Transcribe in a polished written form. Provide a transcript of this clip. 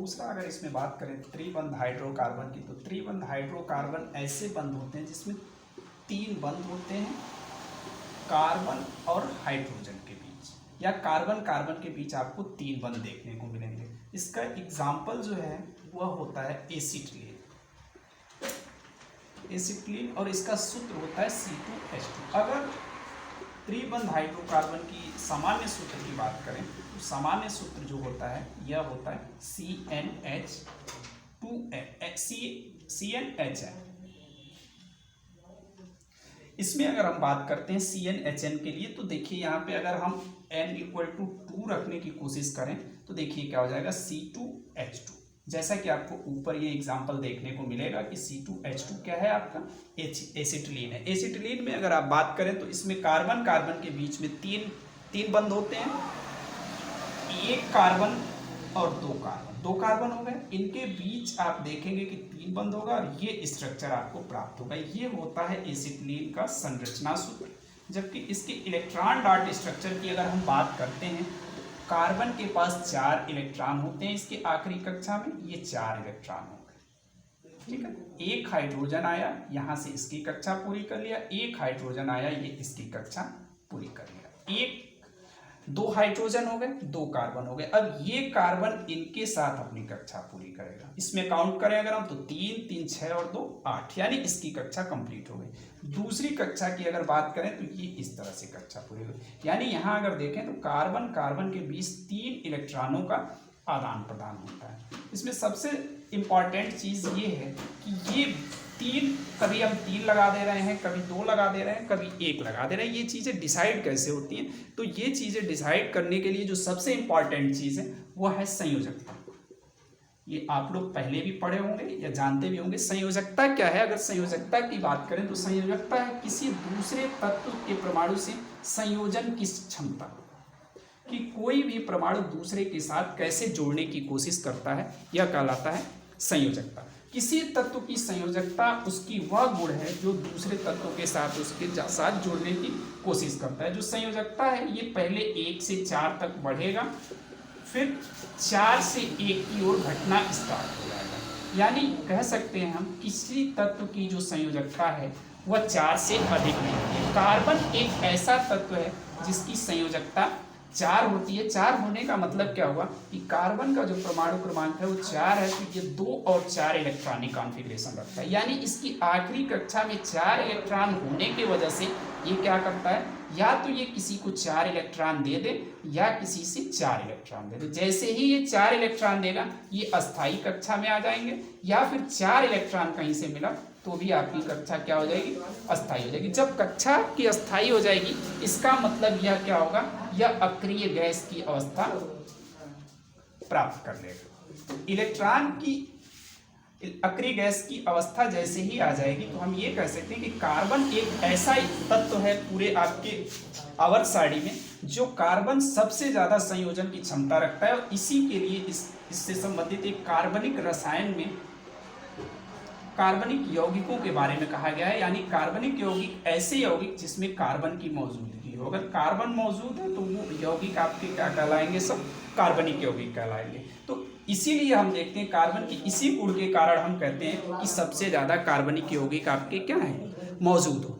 दूसरा अगर इसमें बात करें त्रिबंध हाइड्रोकार्बन की, तो त्रिबंध हाइड्रोकार्बन ऐसे बंध होते हैं जिसमें 3 बंध होते हैं कार्बन और हाइड्रोजन के बीच, या कार्बन कार्बन के बीच आपको 3 बंध देखने को मिलेंगे। इसका एग्जाम्पल जो है वह होता है एसिटिलीन, और इसका सूत्र होता है C2H2। अगर त्रिबंध हाइड्रोकार्बन की सामान्य सूत्र की बात करें तो सामान्य सूत्र जो होता है यह होता है CnHn। इसमें अगर हम बात करते हैं CnHn के लिए, तो देखिए यहाँ पे अगर हम n = 2 रखने की कोशिश करें तो देखिए क्या हो जाएगा C2H2। जैसा कि आपको ऊपर ये एग्जाम्पल देखने को मिलेगा कि C2H2 क्या है, आपका एसिटिलीन है। एसिटिलीन में अगर आप बात करें तो इसमें कार्बन कार्बन के बीच में तीन बंध होते हैं, 1 कार्बन और 2 कार्बन हो गए। इनके बीच आप देखेंगे कि 3 बंध होगा और ये स्ट्रक्चर आपको प्राप्त होगा। ये होता है एसिटिलीन का संरचना सूत्र। जबकि इसके इलेक्ट्रॉन डाट स्ट्रक्चर की अगर हम बात करते हैं, कार्बन के पास 4 इलेक्ट्रॉन होते हैं इसके आखिरी कक्षा में, ये 4 इलेक्ट्रॉन हो गए, ठीक है। 1 हाइड्रोजन आया, यहाँ से इसकी कक्षा पूरी कर लिया, 1 हाइड्रोजन आया, ये इसकी कक्षा पूरी कर लिया, 2 हाइड्रोजन हो गए, 2 कार्बन हो गए। अब ये कार्बन इनके साथ अपनी कक्षा पूरी करेगा। इसमें काउंट करें अगर हम तो 3 3 6 और 2 8, यानी इसकी कक्षा कंप्लीट हो गई। दूसरी कक्षा की अगर बात करें तो ये इस तरह से कक्षा पूरी हो गई। यानी यहाँ अगर देखें तो कार्बन कार्बन के बीच 3 इलेक्ट्रॉनों का आदान प्रदान होता है। इसमें सबसे इम्पॉर्टेंट चीज़ ये है कि ये 3, कभी हम 3 लगा दे रहे हैं, कभी 2 लगा दे रहे हैं, कभी 1 लगा दे रहे हैं। ये चीज़ें डिसाइड कैसे होती हैं? तो ये चीज़ें डिसाइड करने के लिए जो सबसे इम्पॉर्टेंट चीज़ है वो है संयोजकता। ये आप लोग पहले भी पढ़े होंगे या जानते भी होंगे। संयोजकता क्या है? अगर संयोजकता की बात करें तो संयोजकता है किसी दूसरे तत्व के परमाणु से संयोजन की क्षमता, कि कोई भी परमाणु दूसरे के साथ कैसे जोड़ने की कोशिश करता है, यह कहलाता है संयोजकता। किसी तत्व की संयोजकता उसकी वह गुण है जो दूसरे तत्वों के साथ उसके साथ जोड़ने की कोशिश करता है। जो संयोजकता है ये पहले 1 से 4 तक बढ़ेगा, फिर 4 से 1 की ओर घटना स्टार्ट हो जाएगा। यानी कह सकते हैं हम किसी तत्व की जो संयोजकता है वह 4 से अधिक नहीं है। कार्बन एक ऐसा तत्व है जिसकी संयोजकता 4 होती है। 4 होने का मतलब क्या हुआ कि कार्बन का जो परमाणु क्रमांक है वो 4 है, तो ये 2 और 4 इलेक्ट्रॉनिक कॉन्फ़िगरेशन रखता है। यानी इसकी आखिरी कक्षा में 4 इलेक्ट्रॉन होने की वजह से ये क्या करता है, या तो ये किसी को 4 इलेक्ट्रॉन दे दे या किसी से 4 इलेक्ट्रॉन दे दे। जैसे ही ये 4 इलेक्ट्रॉन देगा ये अस्थायी कक्षा में आ जाएंगे, या फिर 4 इलेक्ट्रॉन कहीं से मिला तो भी आपकी कक्षा क्या हो जाएगी, अस्थायी हो जाएगी। जब कक्षा की अस्थायी हो जाएगी इसका मतलब यह क्या होगा, यह अक्रिय गैस की अवस्था प्राप्त कर लेगा। इलेक्ट्रॉन की अक्रिय गैस की अवस्था जैसे ही आ जाएगी तो हम ये कह सकते हैं कि कार्बन एक ऐसा तत्व है पूरे आपके आवर्त सारणी में जो कार्बन सबसे ज़्यादा संयोजन की क्षमता रखता है। और इसी के लिए इससे संबंधित एक कार्बनिक रसायन में कार्बनिक यौगिकों के बारे में कहा गया है। यानी कार्बनिक यौगिक ऐसे यौगिक जिसमें कार्बन की मौजूदगी हो। अगर कार्बन मौजूद है तो वो यौगिक आपके क्या कहलाएंगे, सब कार्बनिक यौगिक कहलाएंगे। तो इसीलिए हम देखते हैं कार्बन की इसी गुण के कारण हम कहते हैं कि सबसे ज़्यादा कार्बनिक यौगिक आपके क्या है, मौजूद हो।